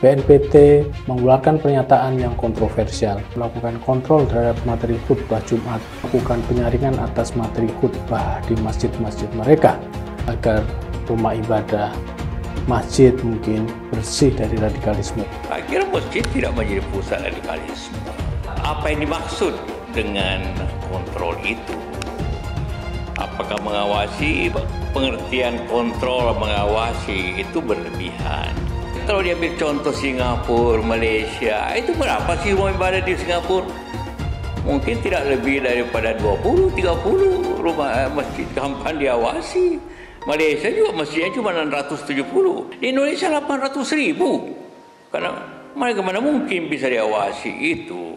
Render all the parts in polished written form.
BNPT mengeluarkan pernyataan yang kontroversial, melakukan kontrol terhadap materi khutbah Jumat, melakukan penyaringan atas materi khutbah di masjid-masjid mereka, agar rumah ibadah, masjid mungkin bersih dari radikalisme. Saya kira masjid tidak menjadi pusat radikalisme. Apa yang dimaksud dengan kontrol itu? Apakah mengawasi? Pengertian kontrol mengawasi itu berlebihan. Kalau diambil contoh Singapura, Malaysia, itu berapa sih rumah ibadah di Singapura? Mungkin tidak lebih daripada 20-30 rumah masjid gampang diawasi. Malaysia juga masjidnya cuma 670. Di Indonesia 800.000. Karena mereka mana mungkin bisa diawasi itu.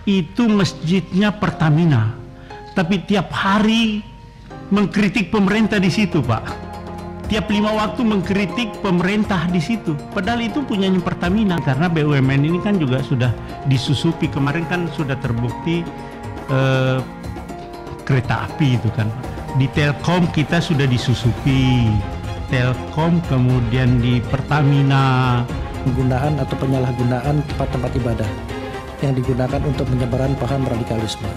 Itu masjidnya Pertamina. Tapi tiap hari mengkritik pemerintah di situ, Pak. Tiap 5 waktu mengkritik pemerintah di situ. Padahal itu punyanya Pertamina. Karena BUMN ini kan juga sudah disusupi. Kemarin kan sudah terbukti kereta api itu kan. Di Telkom kita sudah disusupi. Telkom, kemudian di Pertamina. Penggunaan atau penyalahgunaan tempat-tempat ibadah yang digunakan untuk penyebaran paham radikalisme.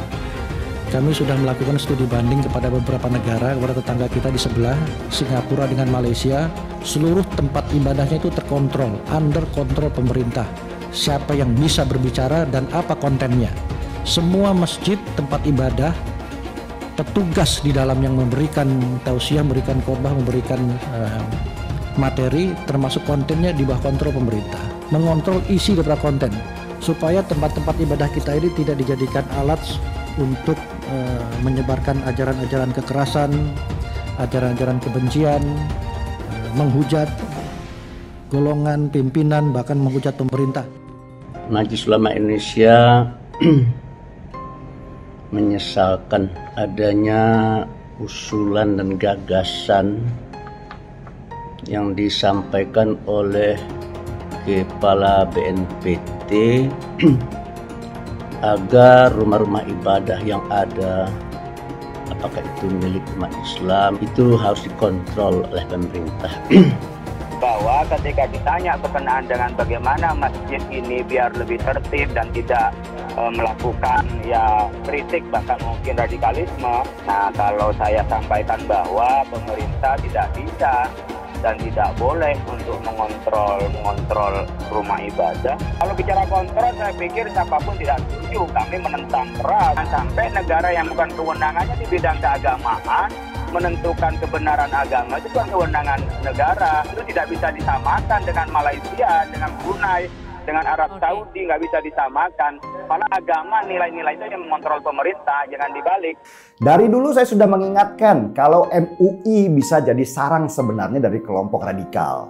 Kami sudah melakukan studi banding kepada beberapa negara, kepada tetangga kita di sebelah, Singapura dengan Malaysia. Seluruh tempat ibadahnya itu terkontrol, under kontrol pemerintah. Siapa yang bisa berbicara dan apa kontennya. Semua masjid, tempat ibadah, petugas di dalam yang memberikan tausiah, memberikan khotbah, memberikan materi, termasuk kontennya di bawah kontrol pemerintah. Mengontrol isi daripada konten, supaya tempat-tempat ibadah kita ini tidak dijadikan alat untuk menyebarkan ajaran-ajaran kekerasan, ajaran-ajaran kebencian, menghujat golongan pimpinan, bahkan menghujat pemerintah. Majelis Ulama Indonesia menyesalkan adanya usulan dan gagasan yang disampaikan oleh Kepala BNPT agar rumah-rumah ibadah yang ada, apakah itu milik umat Islam, itu harus dikontrol oleh pemerintah. Bahwa ketika ditanya berkenaan dengan bagaimana masjid ini biar lebih tertib dan tidak melakukan kritik bahkan mungkin radikalisme, nah kalau saya sampaikan bahwa pemerintah tidak bisa dan tidak boleh untuk mengontrol rumah ibadah. Kalau bicara kontrol, saya pikir siapapun tidak setuju. Kami menentang keras. Sampai negara yang bukan kewenangannya di bidang keagamaan menentukan kebenaran agama itu bukan kewenangan negara. Itu tidak bisa disamakan dengan Malaysia, dengan Brunei, dengan Arab Saudi, nggak bisa disamakan. Malah agama, nilai-nilai itu yang mengontrol pemerintah, jangan dibalik. Dari dulu saya sudah mengingatkan kalau MUI bisa jadi sarang sebenarnya dari kelompok radikal.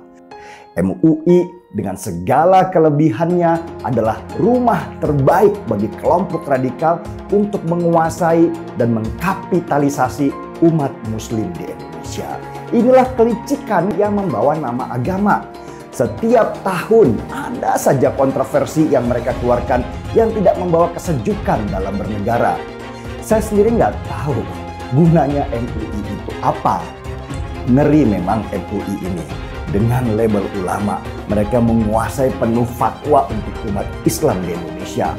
MUI dengan segala kelebihannya adalah rumah terbaik bagi kelompok radikal untuk menguasai dan mengkapitalisasi umat muslim di Indonesia. Inilah kelicikan yang membawa nama agama. Setiap tahun ada saja kontroversi yang mereka keluarkan yang tidak membawa kesejukan dalam bernegara. Saya sendiri nggak tahu gunanya MUI itu apa. Ngeri memang MUI ini. Dengan label ulama, mereka menguasai penuh fatwa untuk umat Islam di Indonesia.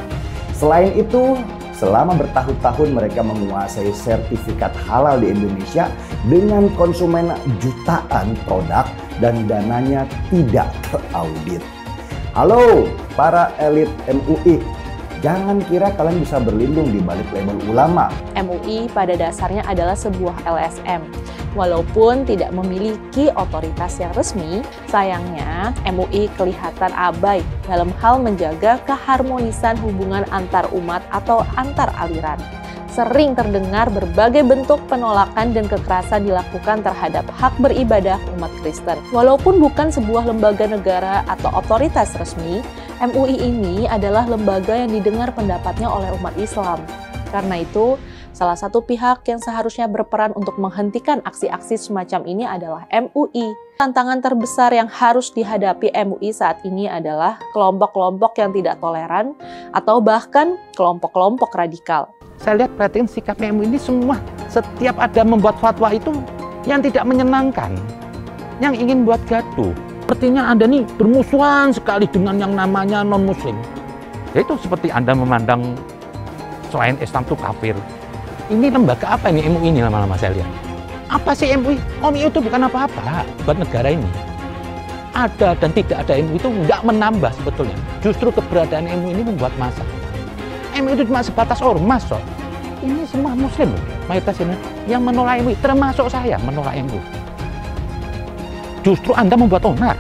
Selain itu, selama bertahun-tahun mereka menguasai sertifikat halal di Indonesia dengan konsumen jutaan produk dan dananya tidak teraudit. Halo para elit MUI, jangan kira kalian bisa berlindung di balik label ulama. MUI pada dasarnya adalah sebuah LSM. Walaupun tidak memiliki otoritas yang resmi, sayangnya MUI kelihatan abai dalam hal menjaga keharmonisan hubungan antar umat atau antar aliran. Sering terdengar berbagai bentuk penolakan dan kekerasan dilakukan terhadap hak beribadah umat Kristen. Walaupun bukan sebuah lembaga negara atau otoritas resmi, MUI ini adalah lembaga yang didengar pendapatnya oleh umat Islam. Karena itu, salah satu pihak yang seharusnya berperan untuk menghentikan aksi-aksi semacam ini adalah MUI. Tantangan terbesar yang harus dihadapi MUI saat ini adalah kelompok-kelompok yang tidak toleran atau bahkan kelompok-kelompok radikal. Saya lihat perhatian sikap MUI ini semua, setiap ada membuat fatwa itu yang tidak menyenangkan, yang ingin buat gaduh. Sepertinya Anda nih bermusuhan sekali dengan yang namanya non-muslim. Ya itu seperti Anda memandang selain Islam itu kafir. Ini lembaga apa ini, MUI ini lama-lama saya lihat. Apa sih MUI? MUI itu bukan apa-apa buat negara ini. Ada dan tidak ada MUI itu nggak menambah sebetulnya. Justru keberadaan MUI ini membuat masalah. MUI itu cuma sebatas ormas, so. Ini semua muslim loh, mayoritas ini yang menolak MUI, termasuk saya menolak MUI. Justru Anda membuat onar.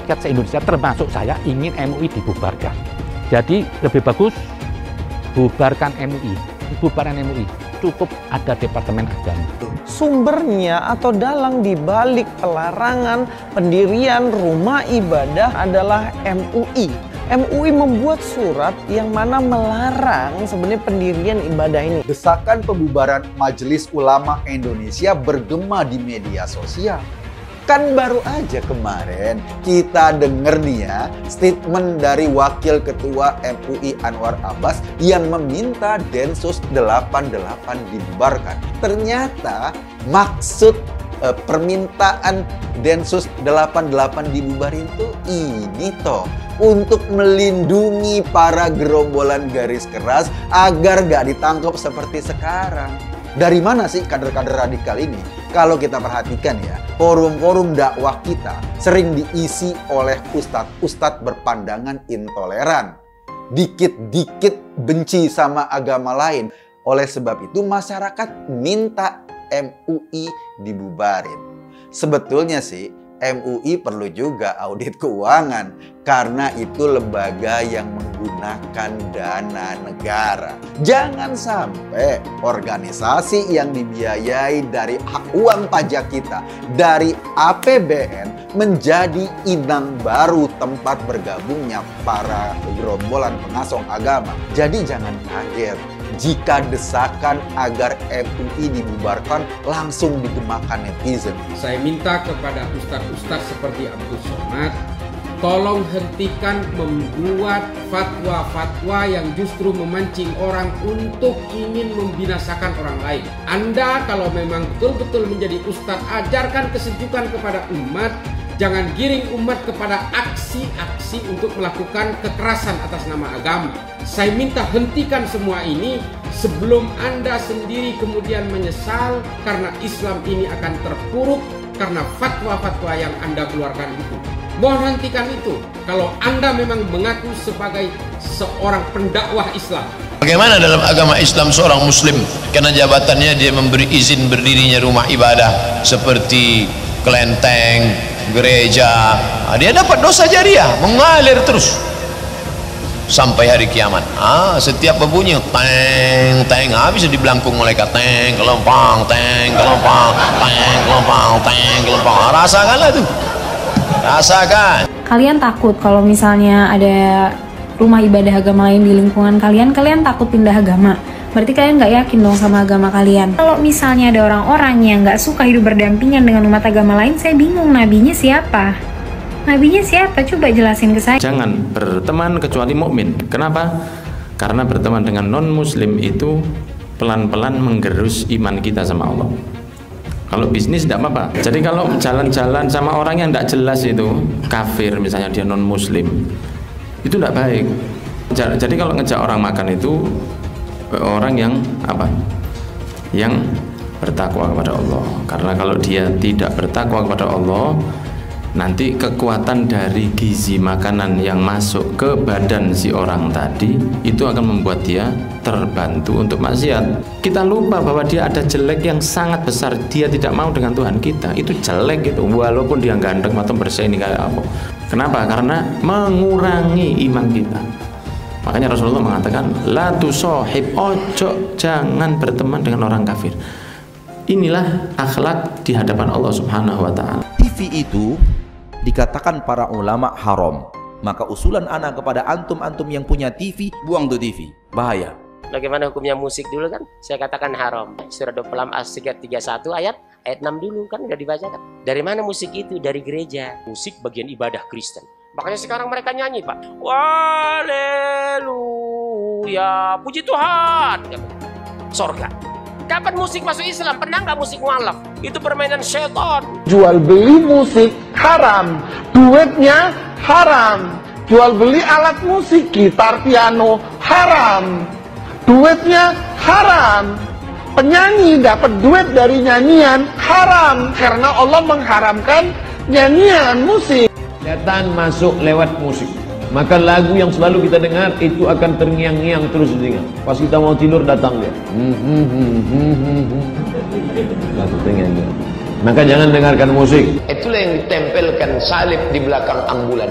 Rakyat se-Indonesia termasuk saya ingin MUI dibubarkan. Jadi lebih bagus bubarkan MUI, bubaran MUI. Cukup ada Departemen Agama. Sumbernya atau dalang dibalik pelarangan pendirian rumah ibadah adalah MUI. MUI membuat surat yang mana melarang sebenarnya pendirian ibadah ini. Desakan pembubaran Majelis Ulama Indonesia bergema di media sosial. Kan baru aja kemarin kita denger nih ya statement dari Wakil Ketua MUI Anwar Abbas yang meminta Densus 88 dibubarkan. Ternyata maksud permintaan Densus 88 dibubarin tuh ini toh, untuk melindungi para gerombolan garis keras agar gak ditangkap seperti sekarang. Dari mana sih kader-kader radikal ini? Kalau kita perhatikan ya, forum-forum dakwah kita sering diisi oleh ustadz-ustadz berpandangan intoleran. Dikit-dikit benci sama agama lain. Oleh sebab itu masyarakat minta MUI dibubarin. Sebetulnya sih MUI perlu juga audit keuangan karena itu lembaga yang menggunakan dana negara. Jangan sampai organisasi yang dibiayai dari uang pajak kita, dari APBN, menjadi inang baru tempat bergabungnya para gerombolan pengasong agama. Jadi jangan kaget jika desakan agar MUI dibubarkan langsung digemakan netizen. Saya minta kepada ustadz-ustadz seperti Abdul Somad, tolong hentikan membuat fatwa-fatwa yang justru memancing orang untuk ingin membinasakan orang lain. Anda kalau memang betul-betul menjadi ustadz, ajarkan kesejukan kepada umat. Jangan giring umat kepada aksi-aksi untuk melakukan kekerasan atas nama agama. Saya minta hentikan semua ini sebelum Anda sendiri kemudian menyesal karena Islam ini akan terpuruk karena fatwa-fatwa yang Anda keluarkan itu. Mohon hentikan itu kalau Anda memang mengaku sebagai seorang pendakwah Islam. Bagaimana dalam agama Islam seorang muslim karena jabatannya dia memberi izin berdirinya rumah ibadah seperti kelenteng, gereja, dia dapat dosa jariah mengalir terus sampai hari kiamat. Setiap berbunyi teng teng bisa dibelangkung malaikat, teng kelompang, teng kelompang, teng kelompang, teng kelompang. Rasakanlah tuh, rasakan. Kalian takut kalau misalnya ada rumah ibadah agama lain di lingkungan kalian takut pindah agama. Berarti kalian nggak yakin dong sama agama kalian. Kalau misalnya ada orang-orang yang nggak suka hidup berdampingan dengan umat agama lain, saya bingung nabinya siapa? Nabinya siapa? Coba jelasin ke saya. Jangan berteman kecuali mukmin. Kenapa? Karena berteman dengan non-muslim itu pelan-pelan menggerus iman kita sama Allah. Kalau bisnis tidak apa-apa. Jadi kalau jalan-jalan sama orang yang tidak jelas itu kafir, misalnya dia non-muslim, itu tidak baik. Jadi kalau ngejak orang makan itu orang yang apa? Yang bertakwa kepada Allah. Karena kalau dia tidak bertakwa kepada Allah, nanti kekuatan dari gizi makanan yang masuk ke badan si orang tadi itu akan membuat dia terbantu untuk maksiat. Kita lupa bahwa dia ada jelek yang sangat besar. Dia tidak mau dengan Tuhan kita. Itu jelek itu, walaupun dia ganteng atau bersih ini kayak apa. Kenapa? Karena mengurangi iman kita. Makanya Rasulullah mengatakan, la tusahib, ojo jangan berteman dengan orang kafir. Inilah akhlak di hadapan Allah Subhanahu wa taala. TV itu dikatakan para ulama haram. Maka usulan anak kepada antum-antum yang punya TV, buang tuh TV. Bahaya. Bagaimana hukumnya musik dulu kan? Saya katakan haram. Surah Al-Falam As-Sigat 31 ayat 6 dulu kan udah dibacakan. Dari mana musik itu? Dari gereja. Musik bagian ibadah Kristen. Makanya sekarang mereka nyanyi, Pak. Haleluya, puji Tuhan. Sorga. Kapan musik masuk Islam? Pernah nggak musik mualaf? Itu permainan syaitan. Jual beli musik haram, duitnya haram. Jual beli alat musik, gitar, piano haram, duitnya haram. Penyanyi dapat duit dari nyanyian haram karena Allah mengharamkan nyanyian musik. Setan masuk lewat musik. Maka lagu yang selalu kita dengar itu akan terngiang-ngiang terus di telinga. Pas kita mau tidur datang dia. Lagu terngiang-ngiang. Maka jangan dengarkan musik. Itulah yang ditempelkan salib di belakang ambulan.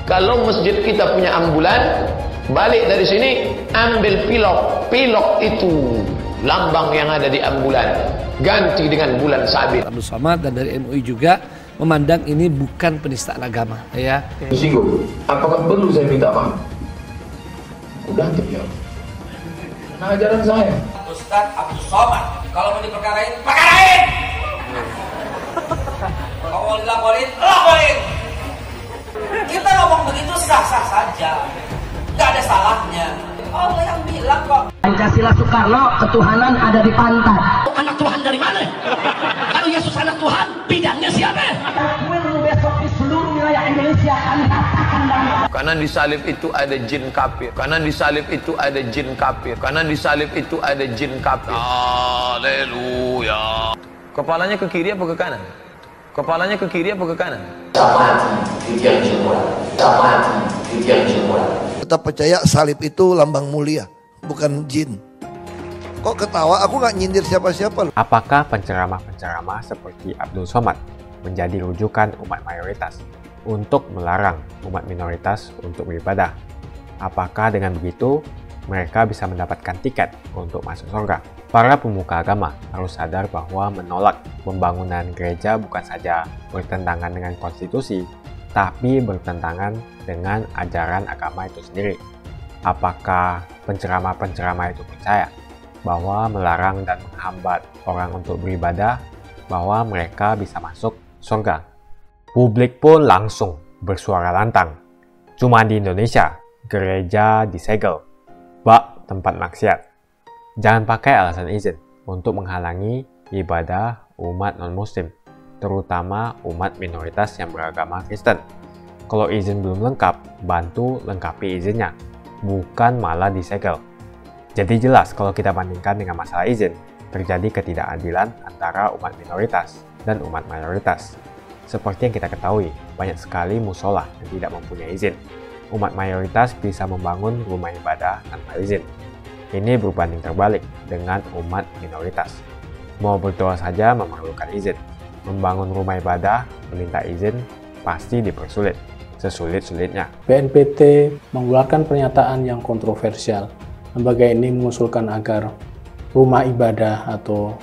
Kalau masjid kita punya ambulan, balik dari sini ambil pilok. Pilok itu lambang yang ada di ambulan. Ganti dengan bulan sabit. Abdul Somad dan dari MUI juga memandang ini bukan penistaan agama, ya. Singgung. Apakah perlu saya minta maaf? Udah terjawab. Nah, ajaran saya. Ustaz Abdul Somad, kalau mau diperkarain, perkarain. Kalau mau dilaporin, laporin. Kita ngomong begitu sah-sah saja, nggak ada salahnya. Allah yang bilang kok. Pancasila Soekarno, ketuhanan ada di pantat. Anak Tuhan dari mana? Kalau Yesus anak Tuhan, bidangnya siapa? Besok di seluruh wilayah Indonesia kami katakan dalam. Karena di salib itu ada jin kafir. Karena di salib itu ada jin kafir. Karena di salib itu ada jin kafir. Haleluya. Kepalanya ke kiri apa ke kanan? Kepalanya ke kiri apa ke kanan? Tetap percaya salib itu lambang mulia, bukan jin. Kok ketawa? Aku nggak nyindir siapa-siapa. Apakah penceramah-penceramah seperti Abdul Somad menjadi rujukan umat mayoritas untuk melarang umat minoritas untuk beribadah? Apakah dengan begitu mereka bisa mendapatkan tiket untuk masuk surga? Para pemuka agama harus sadar bahwa menolak pembangunan gereja bukan saja bertentangan dengan konstitusi, tapi bertentangan dengan ajaran agama itu sendiri. Apakah penceramah-penceramah itu percaya bahwa melarang dan menghambat orang untuk beribadah, bahwa mereka bisa masuk surga? Publik pun langsung bersuara lantang. Cuma di Indonesia, gereja disegel, bak tempat maksiat. Jangan pakai alasan izin untuk menghalangi ibadah umat non-muslim, terutama umat minoritas yang beragama Kristen. Kalau izin belum lengkap, bantu lengkapi izinnya, bukan malah disegel. Jadi jelas kalau kita bandingkan dengan masalah izin, terjadi ketidakadilan antara umat minoritas dan umat mayoritas. Seperti yang kita ketahui, banyak sekali musola yang tidak mempunyai izin. Umat mayoritas bisa membangun rumah ibadah tanpa izin. Ini berbanding terbalik dengan umat minoritas. Mau berdoa saja memerlukan izin. Membangun rumah ibadah, meminta izin, pasti dipersulit. Sesulit-sulitnya. BNPT mengeluarkan pernyataan yang kontroversial. Lembaga ini mengusulkan agar rumah ibadah atau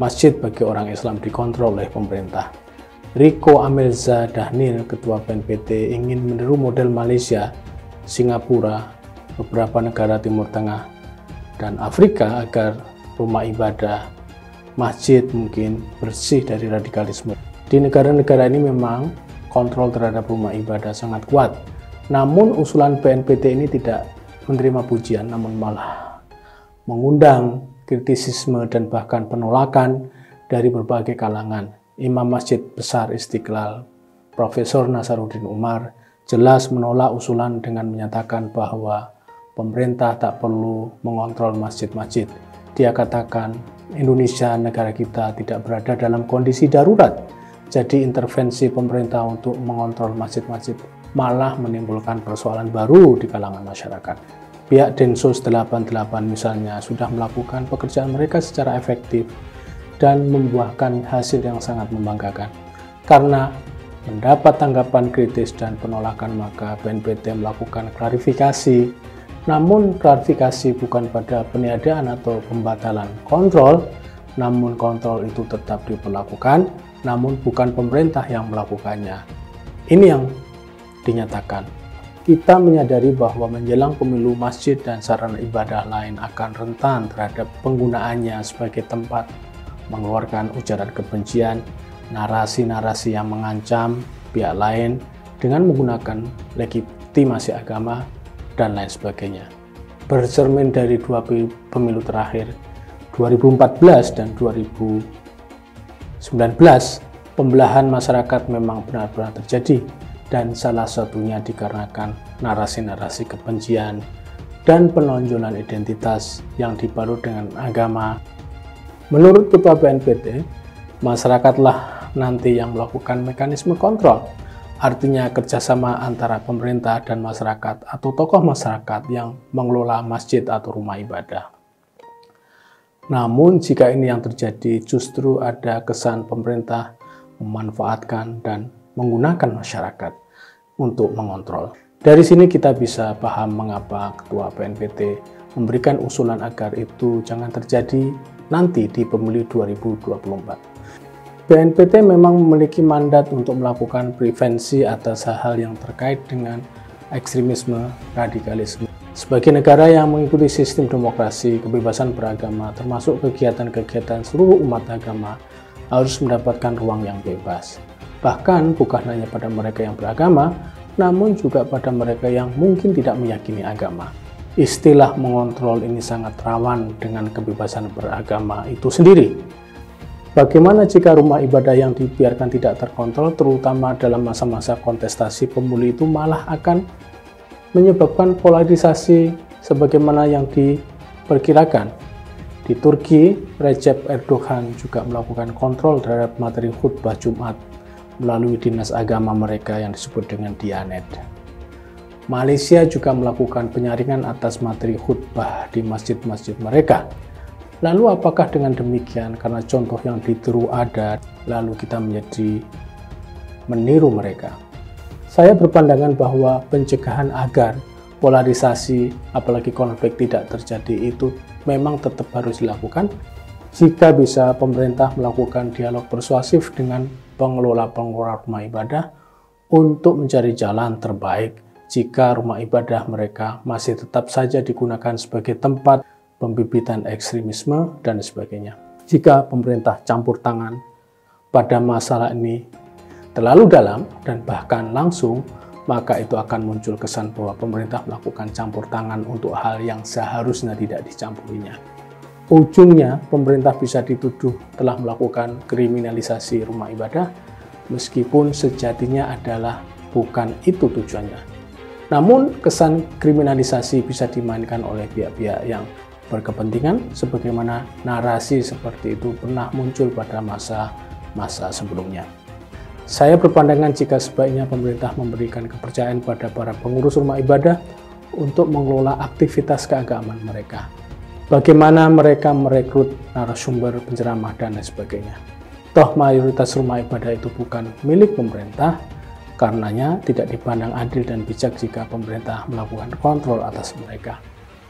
masjid bagi orang Islam dikontrol oleh pemerintah. Riko Amelza Dhanil, Ketua BNPT, ingin meniru model Malaysia, Singapura, beberapa negara Timur Tengah, dan Afrika agar rumah ibadah, masjid mungkin bersih dari radikalisme. Di negara-negara ini memang kontrol terhadap rumah ibadah sangat kuat. Namun usulan BNPT ini tidak menerima pujian, namun malah mengundang kritisisme dan bahkan penolakan dari berbagai kalangan. Imam Masjid Besar Istiqlal, Profesor Nasaruddin Umar, jelas menolak usulan dengan menyatakan bahwa pemerintah tak perlu mengontrol masjid-masjid. Dia katakan, Indonesia, negara kita, tidak berada dalam kondisi darurat. Jadi intervensi pemerintah untuk mengontrol masjid-masjid malah menimbulkan persoalan baru di kalangan masyarakat. Pihak Densus 88 misalnya sudah melakukan pekerjaan mereka secara efektif dan membuahkan hasil yang sangat membanggakan. Karena mendapat tanggapan kritis dan penolakan, maka BNPT melakukan klarifikasi. Namun klarifikasi bukan pada peniadaan atau pembatalan kontrol, namun kontrol itu tetap diberlakukan, namun bukan pemerintah yang melakukannya. Ini yang dinyatakan. Kita menyadari bahwa menjelang pemilu, masjid dan sarana ibadah lain akan rentan terhadap penggunaannya sebagai tempat mengeluarkan ujaran kebencian, narasi-narasi yang mengancam pihak lain dengan menggunakan legitimasi agama, dan lain sebagainya. Bercermin dari 2 pemilu terakhir, 2014 dan 2019, pembelahan masyarakat memang benar-benar terjadi, dan salah satunya dikarenakan narasi-narasi kebencian dan penonjolan identitas yang dibalut dengan agama. Menurut Ketua BNPT, masyarakatlah nanti yang melakukan mekanisme kontrol, artinya kerjasama antara pemerintah dan masyarakat atau tokoh masyarakat yang mengelola masjid atau rumah ibadah. Namun jika ini yang terjadi, justru ada kesan pemerintah memanfaatkan dan menggunakan masyarakat untuk mengontrol. Dari sini kita bisa paham mengapa Ketua BNPT memberikan usulan agar itu jangan terjadi nanti di pemilu 2024. BNPT memang memiliki mandat untuk melakukan prevensi atas hal-hal yang terkait dengan ekstremisme, radikalisme. Sebagai negara yang mengikuti sistem demokrasi, kebebasan beragama, termasuk kegiatan-kegiatan seluruh umat agama, harus mendapatkan ruang yang bebas. Bahkan bukan hanya pada mereka yang beragama, namun juga pada mereka yang mungkin tidak meyakini agama. Istilah mengontrol ini sangat rawan dengan kebebasan beragama itu sendiri. Bagaimana jika rumah ibadah yang dibiarkan tidak terkontrol, terutama dalam masa-masa kontestasi pemilu, itu malah akan menyebabkan polarisasi sebagaimana yang diperkirakan. Di Turki, Recep Erdogan juga melakukan kontrol terhadap materi khutbah Jumat melalui dinas agama mereka yang disebut dengan Diyanet. Malaysia juga melakukan penyaringan atas materi khutbah di masjid-masjid mereka. Lalu apakah dengan demikian karena contoh yang ditiru ada, lalu kita menjadi meniru mereka? Saya berpandangan bahwa pencegahan agar polarisasi, apalagi konflik tidak terjadi itu memang tetap harus dilakukan. Jika bisa, pemerintah melakukan dialog persuasif dengan pengelola-pengelola rumah ibadah untuk mencari jalan terbaik jika rumah ibadah mereka masih tetap saja digunakan sebagai tempat pembibitan ekstremisme dan sebagainya. Jika pemerintah campur tangan pada masalah ini terlalu dalam dan bahkan langsung, maka itu akan muncul kesan bahwa pemerintah melakukan campur tangan untuk hal yang seharusnya tidak dicampurinya. Ujungnya, pemerintah bisa dituduh telah melakukan kriminalisasi rumah ibadah, meskipun sejatinya adalah bukan itu tujuannya. Namun, kesan kriminalisasi bisa dimainkan oleh pihak-pihak yang berkepentingan, sebagaimana narasi seperti itu pernah muncul pada masa-masa sebelumnya. Saya berpandangan jika sebaiknya pemerintah memberikan kepercayaan pada para pengurus rumah ibadah untuk mengelola aktivitas keagamaan mereka. Bagaimana mereka merekrut narasumber, penceramah, dan lain sebagainya. Toh mayoritas rumah ibadah itu bukan milik pemerintah, karenanya tidak dipandang adil dan bijak jika pemerintah melakukan kontrol atas mereka.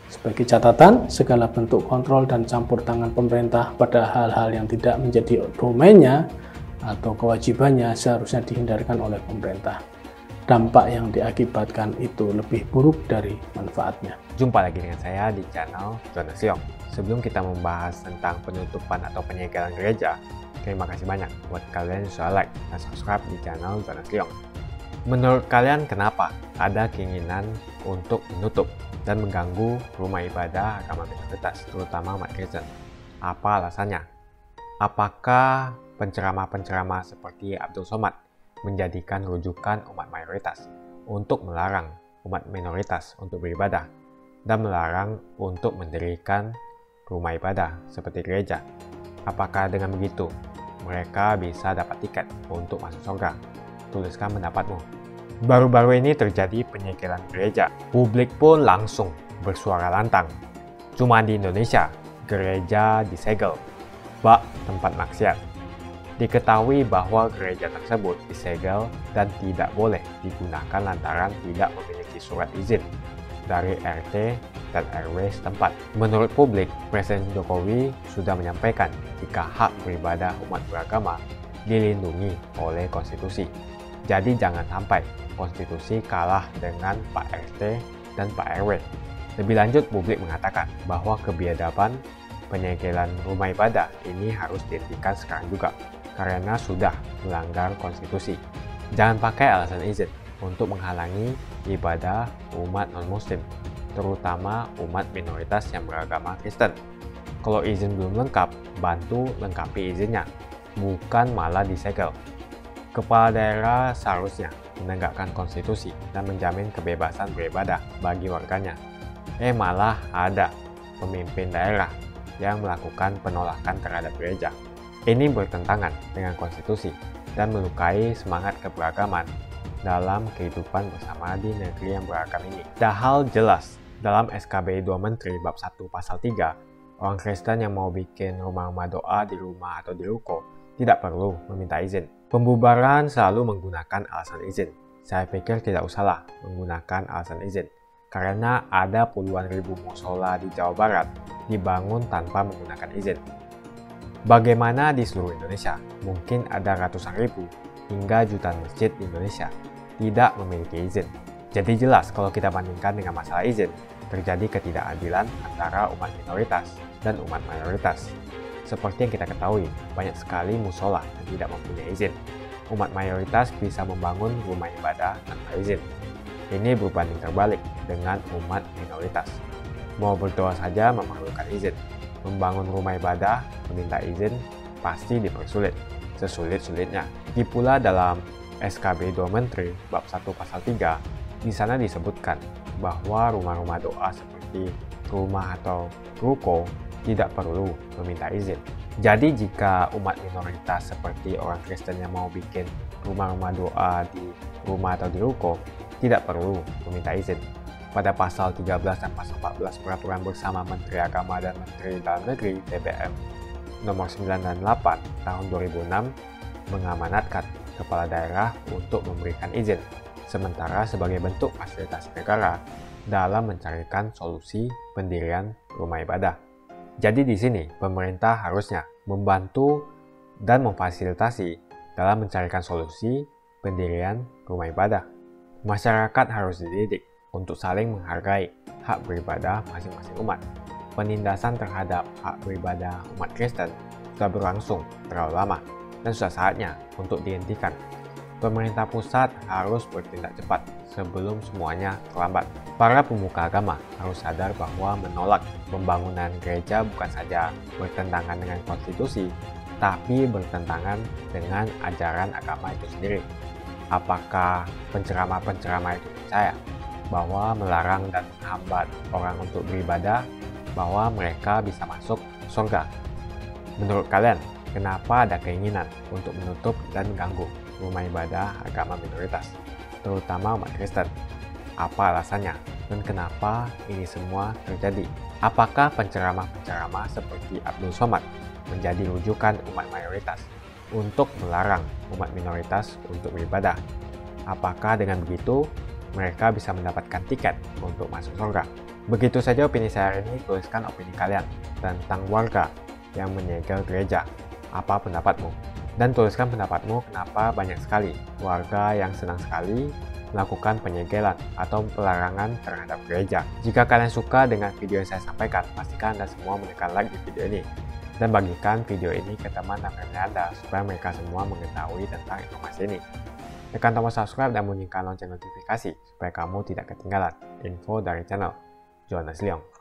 Sebagai catatan, segala bentuk kontrol dan campur tangan pemerintah pada hal-hal yang tidak menjadi domainnya atau kewajibannya seharusnya dihindarkan oleh pemerintah. Dampak yang diakibatkan itu lebih buruk dari manfaatnya. Jumpa lagi dengan saya di channel Jonas Leong. Sebelum kita membahas tentang penutupan atau penyegelan gereja, terima kasih banyak buat kalian yang sudah like dan subscribe di channel Jonas Leong. Menurut kalian kenapa ada keinginan untuk menutup dan mengganggu rumah ibadah agama minoritas, terutama umat Kristen? Apa alasannya? Apakah penceramah-penceramah seperti Abdul Somad menjadikan rujukan umat mayoritas untuk melarang umat minoritas untuk beribadah dan melarang untuk mendirikan rumah ibadah seperti gereja? Apakah dengan begitu mereka bisa dapat tiket untuk masuk surga? Tuliskan pendapatmu. Baru-baru ini terjadi penyegelan gereja. Publik pun langsung bersuara lantang. Cuma di Indonesia, gereja disegel, bak tempat maksiat. Diketahui bahwa gereja tersebut disegel dan tidak boleh digunakan lantaran tidak memiliki surat izin dari RT dan RW setempat. Menurut publik, Presiden Jokowi sudah menyampaikan jika hak beribadah umat beragama dilindungi oleh konstitusi. Jadi jangan sampai konstitusi kalah dengan Pak RT dan Pak RW. Lebih lanjut, publik mengatakan bahwa kebiadaban penyegelan rumah ibadah ini harus dihentikan sekarang juga, karena sudah melanggar konstitusi. Jangan pakai alasan izin untuk menghalangi ibadah umat non-muslim, terutama umat minoritas yang beragama Kristen. Kalau izin belum lengkap, bantu lengkapi izinnya, bukan malah disegel. Kepala daerah seharusnya menegakkan konstitusi dan menjamin kebebasan beribadah bagi warganya. Malah ada pemimpin daerah yang melakukan penolakan terhadap gereja. Ini bertentangan dengan konstitusi dan melukai semangat keberagaman dalam kehidupan bersama di negeri yang beragam ini. Padahal jelas dalam SKB 2 Menteri bab 1 pasal 3, orang Kristen yang mau bikin rumah-rumah doa di rumah atau di ruko tidak perlu meminta izin. Pembubaran selalu menggunakan alasan izin. Saya pikir tidak usahlah menggunakan alasan izin, karena ada puluhan ribu musola di Jawa Barat dibangun tanpa menggunakan izin. Bagaimana di seluruh Indonesia? Mungkin ada ratusan ribu hingga jutaan masjid di Indonesia tidak memiliki izin. Jadi jelas kalau kita bandingkan dengan masalah izin, terjadi ketidakadilan antara umat minoritas dan umat mayoritas. Seperti yang kita ketahui, banyak sekali musola yang tidak mempunyai izin. Umat mayoritas bisa membangun rumah ibadah tanpa izin. Ini berbanding terbalik dengan umat minoritas. Mau berdoa saja memerlukan izin. Membangun rumah ibadah meminta izin pasti dipersulit, sesulit-sulitnya. Di pula dalam SKB 2 Menteri bab 1 pasal 3, di sana disebutkan bahwa rumah-rumah doa seperti rumah atau ruko tidak perlu meminta izin. Jadi jika umat minoritas seperti orang Kristen yang mau bikin rumah-rumah doa di rumah atau di ruko tidak perlu meminta izin. Pada pasal 13 dan pasal 14 Peraturan Bersama Menteri Agama dan Menteri Dalam Negeri (TBM) nomor 9 dan 8 tahun 2006 mengamanatkan kepala daerah untuk memberikan izin, sementara sebagai bentuk fasilitas negara dalam mencarikan solusi pendirian rumah ibadah. Jadi di sini pemerintah harusnya membantu dan memfasilitasi dalam mencarikan solusi pendirian rumah ibadah. Masyarakat harus dididik untuk saling menghargai hak beribadah masing-masing umat. Penindasan terhadap hak beribadah umat Kristen sudah berlangsung terlalu lama dan sudah saatnya untuk dihentikan. Pemerintah pusat harus bertindak cepat sebelum semuanya terlambat. Para pemuka agama harus sadar bahwa menolak pembangunan gereja bukan saja bertentangan dengan konstitusi, tapi bertentangan dengan ajaran agama itu sendiri. Apakah penceramah-penceramah itu percaya bahwa melarang dan menghambat orang untuk beribadah, bahwa mereka bisa masuk surga? Menurut kalian, kenapa ada keinginan untuk menutup dan ganggu rumah ibadah agama minoritas, terutama umat Kristen? Apa alasannya dan kenapa ini semua terjadi? Apakah penceramah-penceramah seperti Abdul Somad menjadi rujukan umat mayoritas untuk melarang umat minoritas untuk beribadah? Apakah dengan begitu mereka bisa mendapatkan tiket untuk masuk surga? Begitu saja opini saya hari ini. Tuliskan opini kalian tentang warga yang menyegel gereja. Apa pendapatmu? Dan tuliskan pendapatmu kenapa banyak sekali warga yang senang sekali melakukan penyegelan atau pelarangan terhadap gereja. Jika kalian suka dengan video yang saya sampaikan, pastikan Anda semua menekan like di video ini dan bagikan video ini ke teman dan family Anda supaya mereka semua mengetahui tentang informasi ini. Tekan tombol subscribe dan bunyikan lonceng notifikasi supaya kamu tidak ketinggalan info dari channel Jonas Leong.